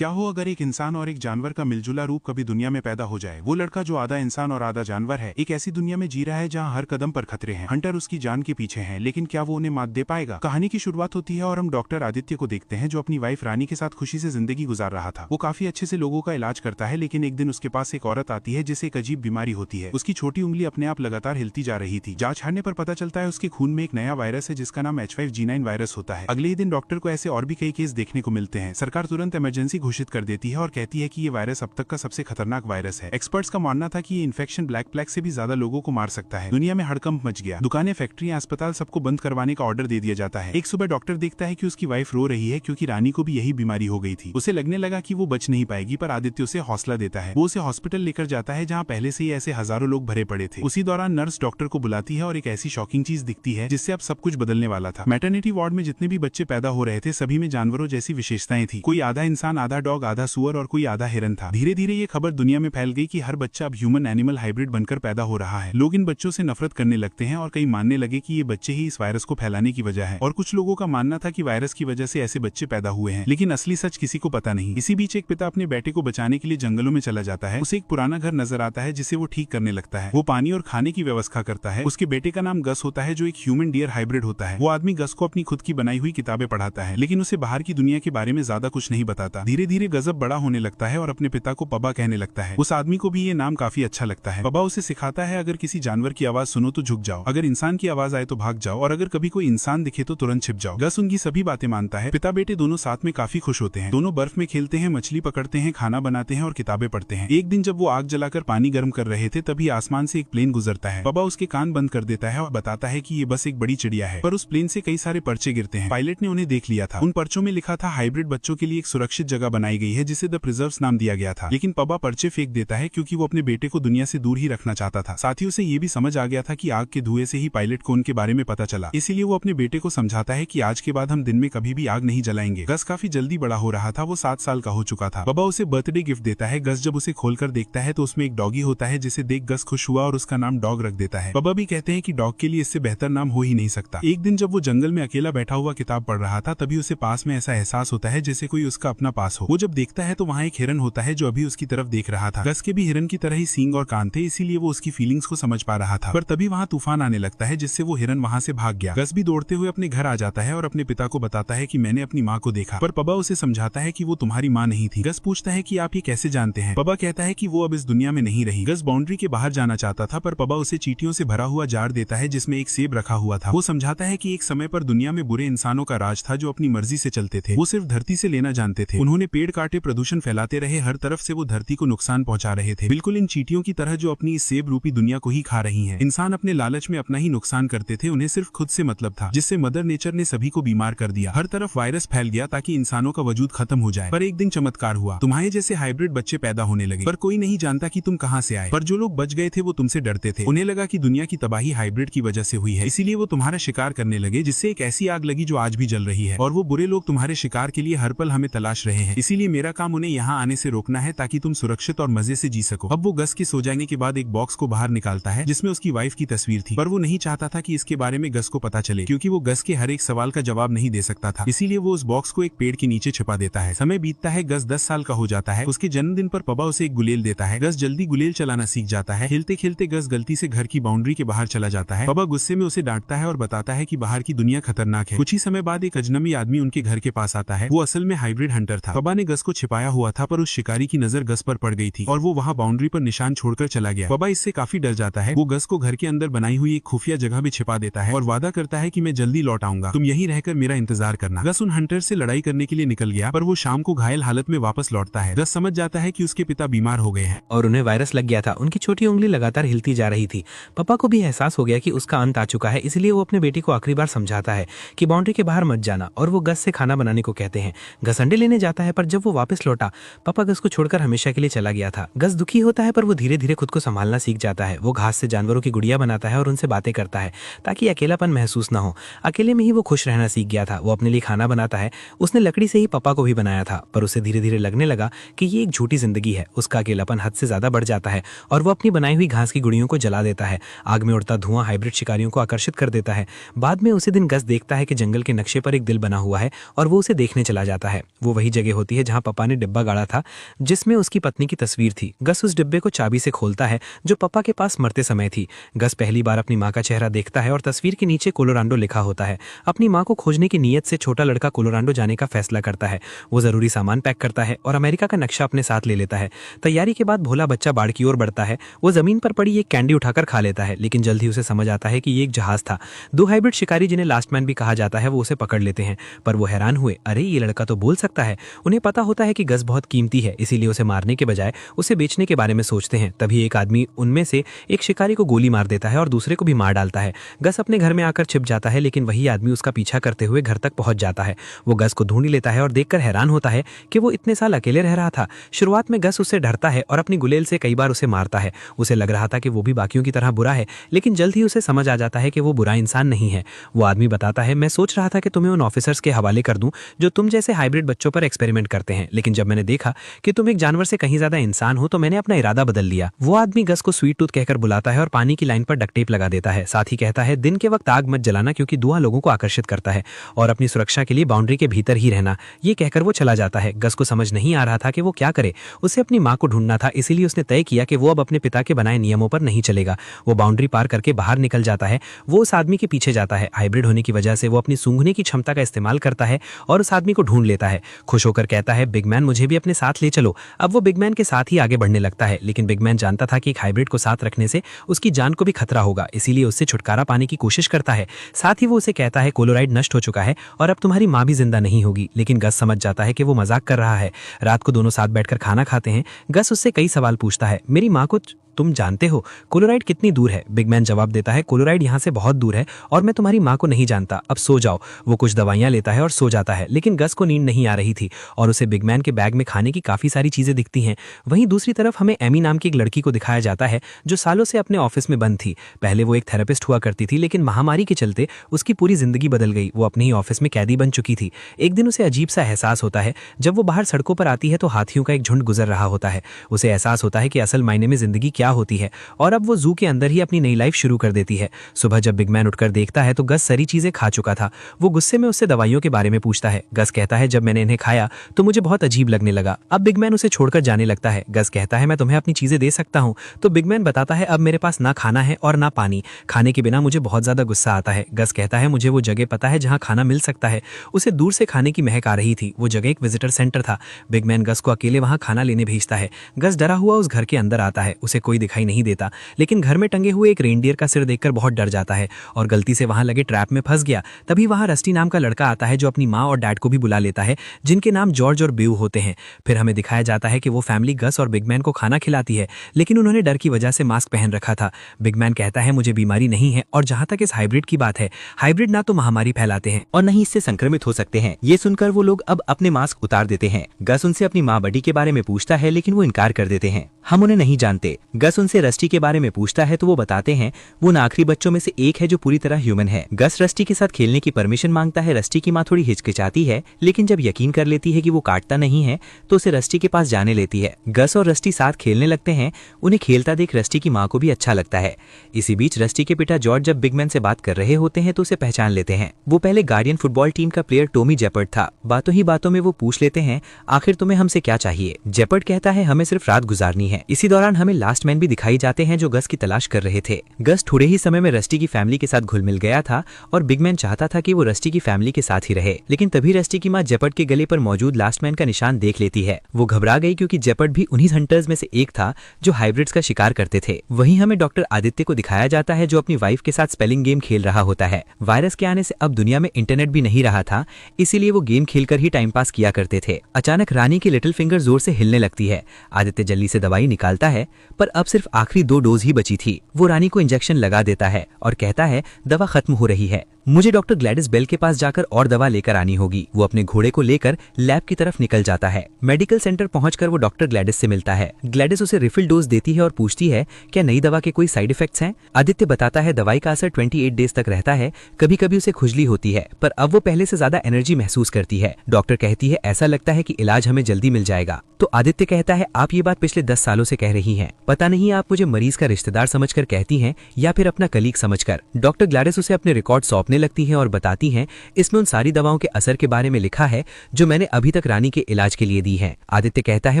क्या हो अगर एक इंसान और एक जानवर का मिलजुला रूप कभी दुनिया में पैदा हो जाए। वो लड़का जो आधा इंसान और आधा जानवर है, एक ऐसी दुनिया में जी रहा है जहाँ हर कदम पर खतरे हैं। हंटर उसकी जान के पीछे हैं, लेकिन क्या वो उन्हें मात दे पाएगा। कहानी की शुरुआत होती है और हम डॉक्टर आदित्य को देखते हैं, जो अपनी वाइफ रानी के साथ खुशी से जिंदगी गुजार रहा था। वो काफी अच्छे से लोगों का इलाज करता है, लेकिन एक दिन उसके पास एक औरत आती है जिसे एक अजीब बीमारी होती है। उसकी छोटी उंगली अपने आप लगातार हिलती जा रही थी। जांच छाड़ने पर पता चलता है उसके खून में एक नया वायरस है जिसका नाम H5G9 वायरस होता है। अगले ही दिन डॉक्टर को ऐसे और भी कई केस देखने को मिलते हैं। सरकार तुरंत इमरजेंसी घोषित कर देती है और कहती है कि ये वायरस अब तक का सबसे खतरनाक वायरस है। एक्सपर्ट्स का मानना था कि ये इन्फेक्शन ब्लैक प्लेग से भी ज्यादा लोगों को मार सकता है। दुनिया में हड़कंप मच गया। दुकानें, फैक्ट्रियां, अस्पताल सबको बंद करवाने का ऑर्डर दे दिया जाता है। एक सुबह डॉक्टर देखता है कि उसकी वाइफ रो रही है क्योंकि रानी को भी यही बीमारी हो गई थी। उसे लगने लगा कि वो बच नहीं पाएगी, पर आदित्य उसे हौसला देता है। वो उसे हॉस्पिटल लेकर जाता है जहाँ पहले से ही ऐसे हजारों लोग भरे पड़े थे। उसी दौरान नर्स डॉक्टर को बुलाती है और एक ऐसी शॉकिंग चीज दिखती है जिससे अब सब कुछ बदलने वाला था। मैटरनिटी वार्ड में जितने भी बच्चे पैदा हो रहे थे, सभी में जानवरों जैसी विशेषताएं थी। कोई आधा इंसान, आधा डॉग, आधा सुअर और कोई आधा हिरन था। धीरे धीरे ये खबर दुनिया में फैल गई कि हर बच्चा अब ह्यूमन एनिमल हाइब्रिड बनकर पैदा हो रहा है। लोग इन बच्चों से नफरत करने लगते हैं और कई मानने लगे कि ये बच्चे ही इस वायरस को फैलाने की वजह है। और कुछ लोगों का मानना था कि वायरस की वजह से ऐसे बच्चे पैदा हुए हैं, लेकिन असली सच किसी को पता नहीं। इसी बीच एक पिता अपने बेटे को बचाने के लिए जंगलों में चला जाता है। उसे एक पुराना घर नजर आता है जिसे वो ठीक करने लगता है। वो पानी और खाने की व्यवस्था करता है। उसके बेटे का नाम गस होता है, जो एक ह्यूमन डियर हाइब्रिड होता है। वो आदमी गस को अपनी खुद की बनाई हुई किताबें पढ़ाता है, लेकिन उसे बाहर की दुनिया के बारे में ज्यादा कुछ नहीं बताता। धीरे धीरे गजब बड़ा होने लगता है और अपने पिता को पबा कहने लगता है। उस आदमी को भी ये नाम काफी अच्छा लगता है। पबा उसे सिखाता है, अगर किसी जानवर की आवाज सुनो तो झुक जाओ, अगर इंसान की आवाज आए तो भाग जाओ, और अगर कभी कोई इंसान दिखे तो तुरंत छिप जाओ। गस उनकी सभी बातें मानता है। पिता बेटे दोनों साथ में काफी खुश होते हैं। दोनों बर्फ में खेलते हैं, मछली पकड़ते हैं, खाना बनाते हैं और किताबें पढ़ते हैं। एक दिन जब वो आग जलाकर पानी गर्म कर रहे थे, तभी आसमान से एक प्लेन गुजरता है। पबा उसके कान बंद कर देता है और बताता है कि ये बस एक बड़ी चिड़िया है, पर उस प्लेन से कई सारे पर्चे गिरते हैं। पायलट ने उन्हें देख लिया था। उन पर्चों में लिखा था हाइब्रिड बच्चों के लिए एक सुरक्षित जगह बनाई गई है जिसे द प्रिजर्व्स नाम दिया गया था। लेकिन पबा पर्चे फेंक देता है क्योंकि वो अपने बेटे को दुनिया से दूर ही रखना चाहता था। साथ ही उसे ये भी समझ आ गया था कि आग के धुएं से ही पायलट को उनके बारे में पता चला। इसीलिए वो अपने बेटे को समझाता है कि आज के बाद हम दिन में कभी भी आग नहीं जलाएंगे। गस काफी जल्दी बड़ा हो रहा था। वो 7 साल का हो चुका था। पबा उसे बर्थडे गिफ्ट देता है। गस जब उसे खोलकर देखता है तो उसमें एक डॉगी होता है, जिसे देख गस खुश हुआ और उसका नाम डॉग रख देता है। पबा भी कहते हैं कि डॉग के लिए इससे बेहतर नाम हो ही नहीं सकता। एक दिन जब वो जंगल में अकेला बैठा हुआ किताब पढ़ रहा था, तभी उसे पास में ऐसा एहसास होता है जैसे कोई उसका अपना पास हो। वो जब देखता है तो वहाँ एक हिरन होता है जो अभी उसकी तरफ देख रहा था। गस के भी हिरन की तरह ही सींग और कान थे, इसीलिए वो उसकी फीलिंग्स को समझ पा रहा था। पर तभी वहाँ तूफान आने लगता है, जिससे वो हिरन वहाँ से भाग गया। गस भी दौड़ते हुए अपने घर आ जाता है और अपने पिता को बताता है कि मैंने अपनी माँ को देखा। पर पबा उसे समझाता है कि वो तुम्हारी माँ नहीं थी। गस पूछता है कि आप ये कैसे जानते हैं। पबा कहता है कि वो अब इस दुनिया में नहीं रही। गस बाउंड्री के बाहर जाना चाहता था, पर पबा उसे चींटियों से भरा हुआ जार देता है जिसमें एक सेब रखा हुआ था। वो समझाता है कि एक समय पर दुनिया में बुरे इंसानों का राज था जो अपनी मर्जी से चलते थे। वो सिर्फ धरती से लेना जानते थे। उन्होंने पेड़ काटे, प्रदूषण फैलाते रहे, हर तरफ से वो धरती को नुकसान पहुंचा रहे थे, बिल्कुल इन चींटियों की तरह जो अपनी इस सेब रूपी दुनिया को ही खा रही हैं। इंसान अपने लालच में अपना ही नुकसान करते थे, उन्हें सिर्फ खुद से मतलब था, जिससे मदर नेचर ने सभी को बीमार कर दिया। हर तरफ वायरस फैल गया ताकि इंसानों का वजूद खत्म हो जाए। पर एक दिन चमत्कार हुआ, तुम्हारे जैसे हाइब्रिड बच्चे पैदा होने लगे। पर कोई नहीं जानता कि तुम कहां से आए। पर जो लोग बच गए थे वो तुमसे डरते थे। उन्हें लगा कि दुनिया की तबाही हाइब्रिड की वजह से हुई है, इसीलिए वो तुम्हारा शिकार करने लगे, जिससे एक ऐसी आग लगी जो आज भी जल रही है। और वो बुरे लोग तुम्हारे शिकार के लिए हर पल हमें तलाश रहे हैं। इसीलिए मेरा काम उन्हें यहाँ आने से रोकना है ताकि तुम सुरक्षित और मजे से जी सको। अब वो गस के सो जाने के बाद एक बॉक्स को बाहर निकालता है जिसमें उसकी वाइफ की तस्वीर थी, पर वो नहीं चाहता था कि इसके बारे में गस को पता चले, क्योंकि वो गस के हर एक सवाल का जवाब नहीं दे सकता था। इसीलिए वो उस बॉक्स को एक पेड़ के नीचे छिपा देता है। समय बीतता है, गस 10 साल का हो जाता है। उसके जन्मदिन पर पबा उसे एक गुलेल देता है। गस जल्दी गुलेल चलाना सीख जाता है। खेलते खेलते गस गलती से घर की बाउंड्री के बाहर चला जाता है। पबा गुस्से में उसे डांटता है और बताता है कि बाहर की दुनिया खतरनाक है। कुछ ही समय बाद एक अजनबी आदमी उनके घर के पास आता है। वो असल में हाइब्रिड हंटर था। पबा ने गस को छिपाया हुआ था, पर उस शिकारी की नजर गस पर पड़ गई थी और वो वहाँ बाउंड्री पर निशान छोड़कर चला गया। पबा इससे काफी डर जाता है। वो गस को घर के अंदर बनाई हुई एक खुफिया जगह में छिपा देता है और वादा करता है कि मैं जल्दी लौट आऊंगा, तुम यहीं रहकर मेरा इंतजार करना। गस उन हंटर से लड़ाई करने के लिए निकल गया, पर वो शाम को घायल हालत में वापस लौटता है। गस समझ जाता है कि उसके पिता बीमार हो गए हैं और उन्हें वायरस लग गया था। उनकी छोटी उंगली लगातार हिलती जा रही थी। पापा को भी एहसास हो गया कि उसका अंत आ चुका है, इसलिए वो अपने बेटी को आखिरी बार समझाता है कि बाउंड्री के बाहर मत जाना, और वो गस से खाना बनाने को कहते हैं। गस अंडे लेने जाता है, पर जब वो वापस लौटा, पापा गस को छोड़कर हमेशा के लिए चला गया था। गस दुखी होता है, पर वो धीरे धीरे खुद को संभालना सीख जाता है। वो घास से जानवरों की गुड़िया बनाता है और उनसे बातें करता है ताकि अकेलापन महसूस ना हो। अकेले में ही वो खुश रहना सीख गया था। वो अपने लिए खाना बनाता है। उसने लकड़ी से ही पापा को भी बनाया था, पर उसे धीरे धीरे लगने लगा कि ये एक झूठी जिंदगी है। उसका अकेलापन हद से ज्यादा बढ़ जाता है और वो अपनी बनाई हुई घास की गुड़ियों को जला देता है। आग में उड़ता धुआं हाइब्रिड शिकारियों को आकर्षित कर देता है। बाद में उसी दिन गस देखता है कि जंगल के नक्शे पर एक दिल बना हुआ है और वो उसे देखने चला जाता है। वो वही जगह होती होती है जहां पापा ने डिब्बा गाड़ा था जिसमें उसकी पत्नी की तस्वीर थी। गस उस डिब्बे को चाबी से खोलता है जो पापा के पास मरते समय थी। गस पहली बार अपनी माँ का चेहरा देखता है और तस्वीर के नीचे कोलोराडो लिखा होता है। अपनी माँ को खोजने की नीयत से छोटा लड़का कोलोराडो जाने का फैसला करता है। वो जरूरी सामान पैक करता है और अमेरिका का नक्शा अपने साथ ले लेता है। तैयारी के बाद भोला बच्चा बाढ़ की ओर बढ़ता है। वो जमीन पर पड़ी एक कैंडी उठाकर खा लेता है, लेकिन जल्द ही उसे समझ आता है कि ये एक जहाज था। दो हाइब्रिड शिकारी जिन्हें लास्ट मैन भी कहा जाता है वो उसे पकड़ लेते हैं, पर वो हैरान हुए, अरे ये लड़का तो बोल सकता है। उन्हें पता होता है कि गस बहुत कीमती है, इसीलिए उसे मारने के बजाय उसे बेचने के बारे में सोचते हैं। तभी एक आदमी उनमें से एक शिकारी को गोली मार देता है और दूसरे को भी मार डालता है। गस अपने घर में आकर छिप जाता है, लेकिन वही आदमी उसका पीछा करते हुए घर तक पहुंच जाता है। वो गस को ढूंढ लेता है और देखकर हैरान होता है कि वो इतने साल अकेले रह रहा था। शुरुआत में गस उससे डरता है और अपनी गुलेल से कई बार उसे मारता है। उसे लग रहा था कि वो भी बाकियों की तरह बुरा है, लेकिन जल्द ही उसे समझ आ जाता है कि वो बुरा इंसान नहीं है। वो आदमी बताता है, मैं सोच रहा था कि तुम्हें उन ऑफिसर्स के हवाले कर दूं जो तुम जैसे हाइब्रिड बच्चों पर एक्सपेरिमेंट करते हैं, लेकिन जब मैंने देखा कि तुम एक जानवर से कहीं ज्यादा इंसान हो तो मैंने अपना इरादा बदल लिया। वो आदमी गस को स्वीट टूथ कहकर बुलाता है और पानी की लाइन पर डक्ट टेप लगा देता है। साथ ही कहता है, दिन के वक्त आग मत जलाना क्योंकि धुआं लोगों को आकर्षित करता है और अपनी सुरक्षा के लिए बाउंड्री के भीतर ही रहना। ये कहकर वो चला जाता है। गस को समझ नहीं आ रहा था कि वो क्या करे। उसे अपनी माँ को ढूंढना था, इसीलिए उसने तय किया कि वो अब अपने पिता के बनाए नियमों पर नहीं चलेगा। वो बाउंड्री पार करके बाहर निकल जाता है। वो उस आदमी के पीछे जाता है। हाइब्रिड होने की वजह से वो अपनी सूंघने की क्षमता का इस्तेमाल करता है और उस आदमी को ढूंढ लेता है। खुश होकर कहता है, बिग मैन मुझे भी अपने साथ ले चलो। अब वो बिग मैन के साथ ही आगे बढ़ने लगता है, लेकिन बिग मैन जानता था कि एक हाइब्रिड को साथ रखने से उसकी जान को भी खतरा होगा, इसीलिए उससे छुटकारा पाने की कोशिश करता है। साथ ही वो उसे कहता है, कोलोराइड नष्ट हो चुका है और अब तुम्हारी माँ भी जिंदा नहीं होगी। लेकिन गस समझ जाता है कि वो मजाक कर रहा है। रात को दोनों साथ बैठकर खाना खाते हैं। गस उससे कई सवाल पूछता है, मेरी माँ को तुम जानते हो? कोलोराइड कितनी दूर है? बिग मैन जवाब देता है, कोलोराइड यहाँ से बहुत दूर है और मैं तुम्हारी माँ को नहीं जानता, अब सो जाओ। वो कुछ दवाइयाँ लेता है और सो जाता है, लेकिन गस को नींद नहीं आ रही थी और उसे बिग मैन के बैग में खाने की काफी सारी चीजें दिखती हैं। वहीं दूसरी तरफ हमें एमी नाम की एक लड़की को दिखाया जाता है जो सालों से अपने ऑफिस में बंद थी। पहले वो एक थेरेपिस्ट हुआ करती थी, लेकिन महामारी के चलते उसकी पूरी जिंदगी बदल गई। वो अपने ही ऑफिस में कैदी बन चुकी थी। एक दिन उसे अजीब सा एहसास होता है। जब वो बाहर सड़कों पर आती है तो हाथियों का एक झुंड गुजर रहा होता है। उसे एहसास होता है कि असल मायने में जिंदगी क्या होती है और अब वो जू के अंदर ही अपनी नई लाइफ शुरू कर देती है। सुबह जब बिग मैन उठकर देखता है तो गस सारी चीजें खा चुका था। वो गुस्से में उससे दवाइयों के बारे में पूछता है। गस कहता है, जब मैंने इन्हें खाया तो मुझे बहुत अजीब लगने लगा। अब बिग मैन उसे छोड़कर जाने लगता है। गस कहता है, मैं तुम्हें अपनी चीजें दे सकता हूँ। तो बिग मैन बताता है, अब मेरे पास ना खाना है और ना पानी। खाने के बिना मुझे बहुत ज्यादा गुस्सा आता है। गस कहता है, मुझे वो जगह पता है जहाँ खाना मिल सकता है। उसे दूर से खाने की महक आ रही थी। वो जगह एक विजिटर सेंटर था। बिग मैन गस को अकेले वहां खाना लेने भेजता है। गस डरा हुआ उस घर के अंदर आता है। उसे कोई दिखाई नहीं देता, लेकिन घर में टंगे हुए एक रेनडियर का सिर देखकर बहुत डर जाता है और गलती से वहां लगे ट्रैप में फंस गया। तभी वहां रस्टी नाम का लड़का आता है जो अपनी माँ और डैड को भी बुला लेता है, जिनके नाम जॉर्ज और बेव होते हैं। फिर हमें दिखाया जाता है कि वो फैमिली गस और बिग मैन को खाना खिलाती है, लेकिन उन्होंने डर की वजह से मास्क पहन रखा था। बिग मैन कहता है, मुझे बीमारी नहीं है और जहां तक इस हाइब्रिड की बात है, हाइब्रिड ना तो महामारी फैलाते हैं और नहीं इससे संक्रमित हो सकते हैं। ये सुनकर वो लोग अब अपने मास्क उतार देते हैं। गस उनसे अपनी माँ बडी के बारे में पूछता है, लेकिन वो इनकार कर देते हैं, हम उन्हें नहीं जानते। गस उनसे रस्टी के बारे में पूछता है तो वो बताते हैं वो उन आखिरी बच्चों में से एक है जो पूरी तरह ह्यूमन है। गस रस्टी के साथ खेलने की परमिशन मांगता है। रस्टी की माँ थोड़ी हिचकिचाती है, लेकिन जब यकीन कर लेती है कि वो काटता नहीं है तो उसे रस्टी के पास जाने लेती है। गस और रस्टी साथ खेलने लगते हैं। उन्हें खेलता देख रस्टी की माँ को भी अच्छा लगता है। इसी बीच रस्टी के पिता जॉर्ज जब बिग मैन से बात कर रहे होते हैं तो उसे पहचान लेते हैं। वो पहले गार्डियन फुटबॉल टीम का प्लेयर टॉमी जेपर्ड था। बातों ही बातों में वो पूछ लेते हैं, आखिर तुम्हें हमसे क्या चाहिए? जेपर्ड कहता है, हमें सिर्फ रात गुजारनी है। इसी दौरान हमें लास्ट मैन भी दिखाई जाते हैं जो गस की तलाश कर रहे थे। गस थोड़े ही समय में रस्टी की फैमिली के साथ घुल मिल गया था और बिग मैन चाहता था कि वो रस्टी की फैमिली के साथ ही रहे, लेकिन तभी रस्टी की माँ जेपर्ड के गले पर मौजूद लास्ट मैन का निशान देख लेती है। वो घबरा गई क्योंकि जेपर्ड भी उन्हीं हंटर्स में से एक था जो हाइब्रिड्स का शिकार करते थे। वहीं हमें डॉक्टर आदित्य को दिखाया जाता है जो अपनी वाइफ के साथ स्पेलिंग गेम खेल रहा होता है। वायरस के आने से अब दुनिया में इंटरनेट भी नहीं रहा था, इसीलिए वो गेम खेलकर ही टाइम पास किया करते थे। अचानक रानी की लिटिल फिंगर जोर से हिलने लगती है। आदित्य जल्दी से दवाई निकालता है, पर अब सिर्फ आखिरी 2 डोज ही बची थी। वो रानी को इंजेक्शन लगा देता है और कहता है, दवा खत्म हो रही है, मुझे डॉक्टर ग्लैडिस बेल के पास जाकर और दवा लेकर आनी होगी। वो अपने घोड़े को लेकर लैब की तरफ निकल जाता है। मेडिकल सेंटर पहुंचकर वो डॉक्टर ग्लैडिस से मिलता है। ग्लैडिस उसे रिफिल डोज देती है और पूछती है, क्या नई दवा के कोई साइड इफेक्ट्स हैं? आदित्य बताता है, दवाई का असर 28 डेज तक रहता है। कभी कभी उसे खुजली होती है, पर अब वो पहले से ज्यादा एनर्जी महसूस करती है। डॉक्टर कहती है, ऐसा लगता है कि इलाज हमें जल्दी मिल जाएगा। तो आदित्य कहता है, आप ये बात पिछले 10 सालों से कह रही हैं। पता नहीं आप मुझे मरीज का रिश्तेदार समझकर कहती हैं या फिर अपना कलीग समझकर। डॉक्टर ग्लैडिस उसे अपने रिकॉर्ड सौंपने लगती हैं और बताती हैं, इसमें उन सारी दवाओं के असर के बारे में लिखा है जो मैंने अभी तक रानी के इलाज के लिए दी हैं। आदित्य कहता है,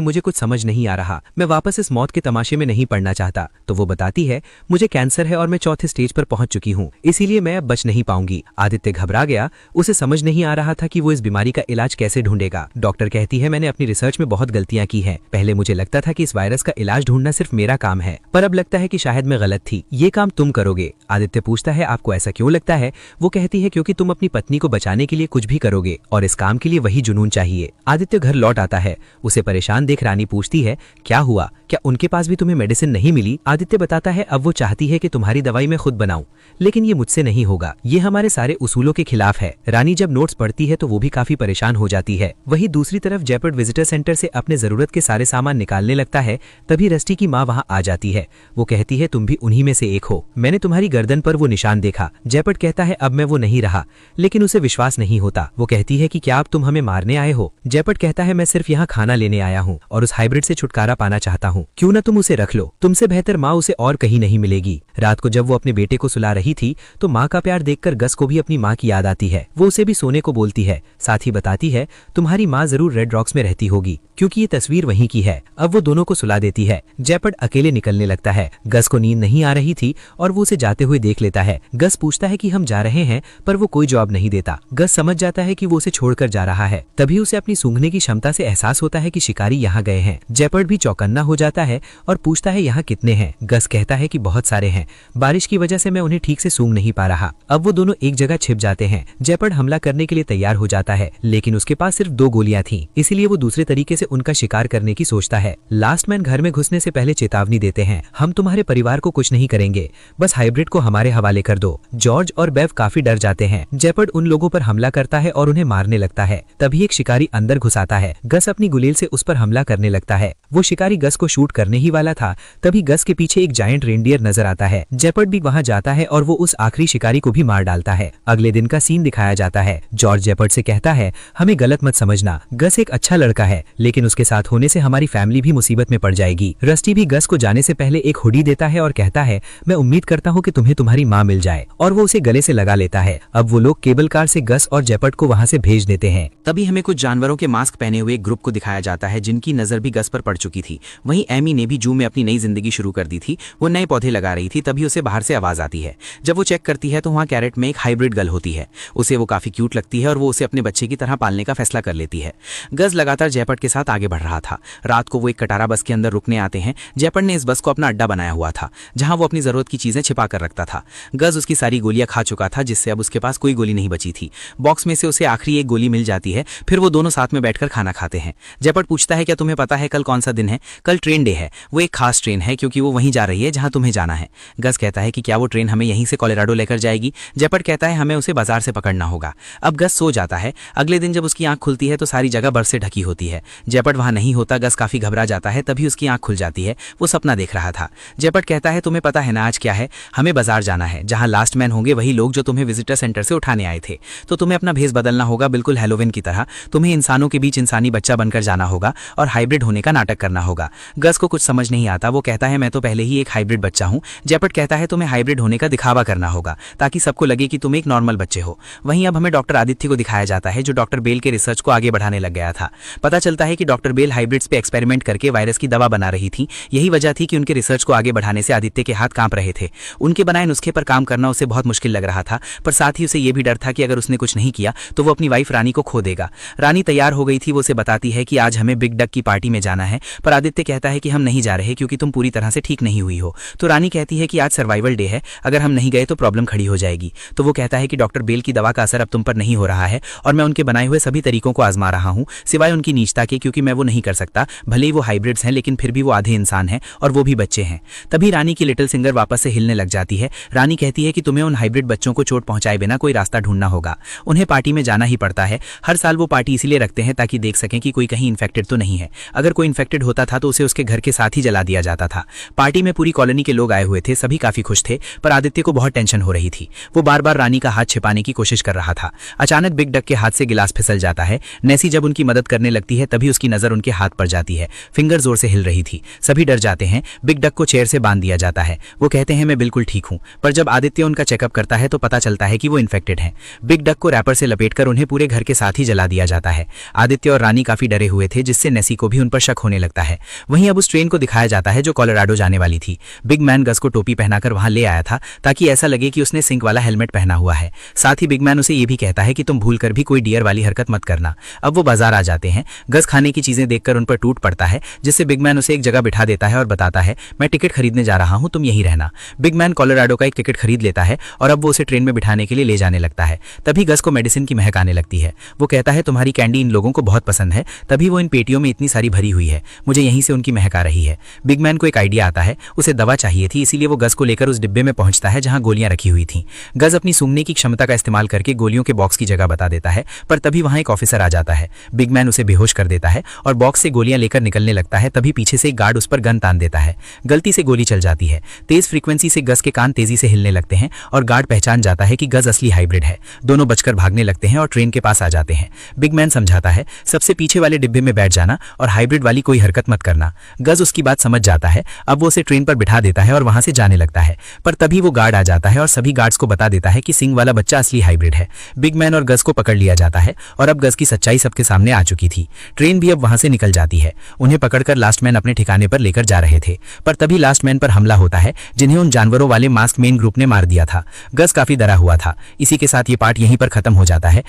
मुझे कुछ समझ नहीं आ रहा, मैं वापस इस मौत के तमाशे में नहीं पड़ना चाहता। तो वो बताती है, मुझे कैंसर है और मैं चौथे स्टेज पर पहुंच चुकी हूँ, इसीलिए मैं अब बच नहीं पाऊंगी। आदित्य घबरा गया, उसे समझ नहीं आ रहा था कि वो इस बीमारी का इलाज कैसे ढूंढेगा। डॉक्टर कहती है, मैंने अपनी रिसर्च में बहुत गलतियां की हैं। पहले मुझे लगता था कि इस वायरस का इलाज ढूंढना सिर्फ मेरा काम है, पर अब लगता है कि शायद मैं गलत थी, ये काम तुम करोगे। आदित्य पूछता है, आपको ऐसा क्यों लगता है? वो कहती है, क्योंकि तुम अपनी पत्नी को बचाने के लिए कुछ भी करोगे और इस काम के लिए वही जुनून चाहिए। आदित्य घर लौट आता है, उसे परेशान देख रानी पूछती है, क्या हुआ, क्या उनके पास भी तुम्हें मेडिसिन नहीं मिली? आदित्य बताता है, अब वो चाहती है कि तुम्हारी दवाई मैं खुद बनाऊं, लेकिन ये मुझसे नहीं होगा, ये हमारे सारे उसूलों के खिलाफ है। रानी जब नोट्स पढ़ती है तो वो भी काफी परेशान हो जाती है। वहीं दूसरी तरफ जयपुर विजिटर सेंटर से अपने जरूरत के सारे सामान निकालने लगता है, तभी रस्टी की माँ वहाँ आ जाती है। वो कहती है, तुम भी उन्हीं में से एक हो, मैंने तुम्हारी गर्दन पर वो निशान देखा। जयपट कहता है, अब मैं वो नहीं रहा, लेकिन उसे विश्वास नहीं होता। वो कहती है कि क्या अब तुम हमें मारने आए हो? जयपट कहता है, मैं सिर्फ यहाँ खाना लेने आया हूँ और उस हाइब्रिड से छुटकारा पाना चाहता हूँ, क्यों न तुम उसे रख लो, तुमसे बेहतर माँ उसे और कहीं नहीं मिलेगी। रात को जब वो अपने बेटे को सुला रही थी तो माँ का प्यार देखकर गस को भी अपनी माँ की याद आती है। वो उसे भी सोने को बोलती है, साथ ही बताती है, तुम्हारी माँ जरूर रेड रॉक्स में रहती होगी, क्योंकि ये तस्वीर वहीं की है। अब वो दोनों को सुला देती है। जयपट अकेले निकलने लगता है। गस को नींद नहीं आ रही थी और वो उसे जाते हुए देख लेता है। गस पूछता है कि हम जा रहे हैं, पर वो कोई जवाब नहीं देता। गस समझ जाता है कि वो उसे छोड़कर जा रहा है। तभी उसे अपनी सूंघने की क्षमता से एहसास होता है कि शिकारी यहाँ गए हैं। जयपट भी चौकन्ना हो जाता है और पूछता है, यहाँ कितने हैं? गस कहता है कि बहुत सारे हैं, बारिश की वजह से मैं उन्हें ठीक से सूंघ नहीं पा रहा। अब वो दोनों एक जगह छिप जाते हैं। जयपट हमला करने के लिए तैयार हो जाता है, लेकिन उसके पास सिर्फ 2 गोलियां थीं, इसलिए वो दूसरे तरीके से उनका शिकार करने की सोचता है। लास्ट मैन घर में घुसने से पहले चेतावनी देते हैं, हम तुम्हारे परिवार को कुछ नहीं करेंगे, बस हाइब्रिड को हमारे हवाले कर दो। जॉर्ज और बेव काफी डर जाते हैं। जयपट उन लोगों पर हमला करता है और उन्हें मारने लगता है। तभी एक शिकारी अंदर घुस आता है। गस अपनी गुलेल से उस पर हमला करने लगता है। वो शिकारी गस को शूट करने ही वाला था, तभी गस के पीछे एक जायंट रेनडियर नजर आता है। जयपट भी वहां जाता है और वो उस आखिरी शिकारी को भी मार डालता है। अगले दिन का सीन दिखाया जाता है। जॉर्ज जयपट से कहता है, हमें गलत मत समझना, गस एक अच्छा लड़का है, लेकिन उसके साथ होने से हमारी फैमिली भी मुसीबत में पड़ जाएगी। रस्टी भी गस को जाने से पहले एक हुडी देता है और कहता है, मैं उम्मीद करता हूँ कि तुम्हें तुम्हारी माँ मिल जाए, और वो उसे गले से लगा लेता है। अब वो लोग केबल कार से गस और जयपट को वहाँ से भेज देते हैं। तभी हमें कुछ जानवरों के मास्क पहने हुए एक ग्रुप को दिखाया जाता है, जिनकी नजर भी गस पर पड़ चुकी थी। वहीं एमी ने भी जू में अपनी नई जिंदगी शुरू कर दी थी। वो नए पौधे लगा रही थी, तभी उसे बाहर से आवाज आती है। जब वो चेक करती है तो वहाँ कैरेट में एक हाइब्रिड गर्ल होती है। उसे वो काफी क्यूट लगती है और वो उसे अपने बच्चे की तरह पालने का फैसला कर लेती है। गस लगातार जयपट के साथ आगे बढ़ रहा था। रात को वो एक कटारा बस के अंदर रुकने आते हैं। जयपट ने इस बस को अपना अड्डा बनाया हुआ था, जहां वो अपनी जरूरत की चीजें छिपा कर रखता था। गस उसकी सारी गोलियां खा चुका था, जिससे अब उसके पास कोई गोली नहीं बची थी। बॉक्स में से उसे आखिरी एक गोली मिल जाती है। फिर वो दोनों साथ में बैठकर खाना खाते हैं। जयपट पूछता है, क्या तुम्हें पता है कल कौन सा दिन है? कल ट्रेन डे है। वो एक खास ट्रेन है, क्योंकि वो वहीं जा रही है जहां तुम्हें जाना है। गस कहता है कि क्या वो ट्रेन हमें यहीं से कोलोराडो लेकर जाएगी? जयपट कहता है, हमें उसे बाजार से पकड़ना होगा। अब गस सो जाता है। अगले दिन जब उसकी आंख खुलती है तो सारी जगह बर्फ से ढकी होती है। जयपट वहां नहीं होता। गस काफी घबरा जाता है। तभी उसकी आंख खुल जाती है। वो सपना देख रहा था। जयपट कहता है, तुम्हें पता है ना आज क्या है? हमें बाजार जाना है, जहां लास्ट मैन होंगे वही लोग जो तुम्हें विजिटर सेंटर से उठाने आए थे। तो तुम्हें अपना भेष बदलना होगा, बिल्कुल हैलोवीन की तरह। तुम्हें इंसानों के बीच इंसानी बच्चा बनकर जाना होगा और हाइब्रिड होने का नाटक करना होगा। गस को कुछ समझ नहीं आता। वो कहता है, मैं तो पहले ही एक हाइब्रिड बच्चा हूं। जयपट कहता है, तुम्हें हाइब्रिड होने का दिखावा करना होगा, ताकि सबको लगे कि तुम एक नॉर्मल बच्चे हो। वहीं अब हमें डॉक्टर आदित्य को दिखाया जाता है, जो डॉक्टर बेल के रिसर्च को आगे बढ़ाने लग गया था। पता चलता है कि डॉक्टर बेल हाइब्रिड्स पे एक्सपेरिमेंट करके वायरस की दवा बना रही थी। यही वजह थी कि उनके रिसर्च को आगे बढ़ाने से आदित्य के हाथ कांप रहे थे। उनके बनाए नुस्खे पर काम करना उसे बहुत मुश्किल लग रहा था, पर साथ ही उसे यह भी डर था कि अगर उसने कुछ नहीं किया तो वो अपनी वाइफ रानी को खो देगा। रानी तैयार हो गई थी। वो उसे बताती है कि आज हमें बिग डक की पार्टी में जाना है, पर आदित्य कहता है कि हम नहीं जा रहे क्योंकि तुम पूरी तरह से ठीक नहीं हुई हो। तो रानी कहती है कि आज सर्वाइवल डे है, अगर हम नहीं गए तो प्रॉब्लम खड़ी हो जाएगी। तो वो कहता है कि डॉक्टर बेल की दवा का असर अब तुम पर नहीं हो रहा है और मैं उनके बनाए हुए सभी तरीकों को आजमा रहा हूं, सिवाय उनकी नीचता के, क्योंकि मैं वो नहीं कर सकता। भले ही वो हाइब्रिड्स हैं, लेकिन फिर भी वो आधे इंसान हैं और वो भी बच्चे हैं। तभी रानी की लिटिल सिंगर वापस से हिलने लग जाती है। रानी कहती है कि तुम्हें उन हाइब्रिड बच्चों को चोट पहुंचाए बिना कोई रास्ता ढूंढना होगा। उन्हें पार्टी में जाना ही पड़ता है। हर साल वो पार्टी इसीलिए रखते हैं ताकि देख सकें कि कोई कहीं इन्फेक्टेड तो नहीं है। अगर कोई इन्फेक्टेड होता था तो उसे उसके घर के साथ ही जला दिया जाता था। पार्टी में पूरी कॉलोनी के लोग आए हुए थे, सभी काफी खुश थे, पर आदित्य को बहुत टेंशन हो रही थी। वो बार बार रानी का हाथ छिपाने की कोशिश कर रहा था। अचानक बिग डक के हाथ से गिलास फिसल जाता है। नेसी जब उनकी मदद करने लगती है तभी उसकी नजर उनके हाथ पर जाती है। फिंगर जोर से हिल रही थी। सभी डर जाते हैं। बिग डक को चेयर से बांध दिया जाता है। वो कहते हैं मैं बिल्कुल ठीक हूं, पर जब आदित्य उनका चेकअप करता है तो पता चलता है कि वो इन्फेक्टेड हैं। बिग डक को रैपर से लपेटकर उन्हें पूरे घर के साथ ही जला दिया जाता है। आदित्य और रानी काफी डरे हुए थे, जिससे नेसी को भी उन पर शक होने लगता है। वहीं अब उस ट्रेन को दिखाया जाता है जो कोलोराडो जाने वाली थी। बिग मैन गस को टोपी पहनाकर वहां ले आया था ताकि ऐसा लगे कि उसने सिंक वाला हेलमेट पहना हुआ है। साथ ही बिग मैन उसे ये भी कहता है कि तुम भूलकर भी कोई डियर वाली हरकत मत करना। अब वो बाजार आ जाते हैं। गस खाने की चीजें देखकर उन पर टूट पड़ता है, जिससे बिग मैन उसे एक जगह बिठा देता है और बताता है मैं टिकट खरीदने जा रहा हूं, तुम यहीं रहना। बिग मैन कोलोराडो का एक टिकट खरीद लेता है और अब वो उसे ट्रेन में बिठाने के लिए ले जाने लगता है। तभी गस को मेडिसिन की महक आने लगती है। वो कहता है तुम्हारी कैंडी इन लोगों को बहुत पसंद है, तभी वो इन पेटियों में इतनी सारी भरी हुई है, मुझे यहीं से उनकी महक आ रही है। बिग मैन को एक आइडिया आता है, उसे दवा चाहिए थी, इसीलिए वो गस को लेकर उस डिब्बे में पहुंचता है जहां गोलियां रखी हुई थी। गस अपनी सूंघने की क्षमता का इस्तेमाल करके गोलियों के बॉक्स की जगह बता देता है, पर तभी वहां एक ऑफिसर आ जाता है। बिग मैन उसे बेहोश कर देता है और बॉक्स से गोलियां लेकर निकलने लगता है। तभी पीछे से एक गार्ड उस पर गन तान देता है। गलती से गोली चल जाती है। तेज फ्रीक्वेंसी से गस के कान तेजी से हिलने लगते हैं और गार्ड पहचान जाता है कि गस असली हाइब्रिड है। दोनों बचकर भागने लगते हैं और ट्रेन के पास आ जाते हैं। बिग मैन समझाता है सबसे पीछे वाले डिब्बे में बैठ जाना और हाइब्रिड वाली कोई हरकत मत करना। गस उसकी बात समझ जाता है। अब वो उसे ट्रेन पर बिठा देता है और वहां से जाने लगता है, पर तभी वो गार्ड आ जाता है और सभी गार्ड्स को बता देता है कि सिंग वाला बच्चा असली हाइब्रिड है। बिग मैन और गस को पकड़ लिया जाता है और अब गस की सच्चाई सबके सामने आ चुकी थी। ट्रेन भी अब वहां से निकल जाती है। उन्हें पकड़कर लास्ट मैन अपने ठिकाने पर लेकर जा रहे थे, पर तभी लास्ट मैन पर हमला होता है, जिन्हें उन जानवरों वाले मास्क मेन ग्रुप ने मार दिया था। गस काफी डरा हुआ था। इसी के साथ ये पार्ट यहीं पर खत्म हो जाता है।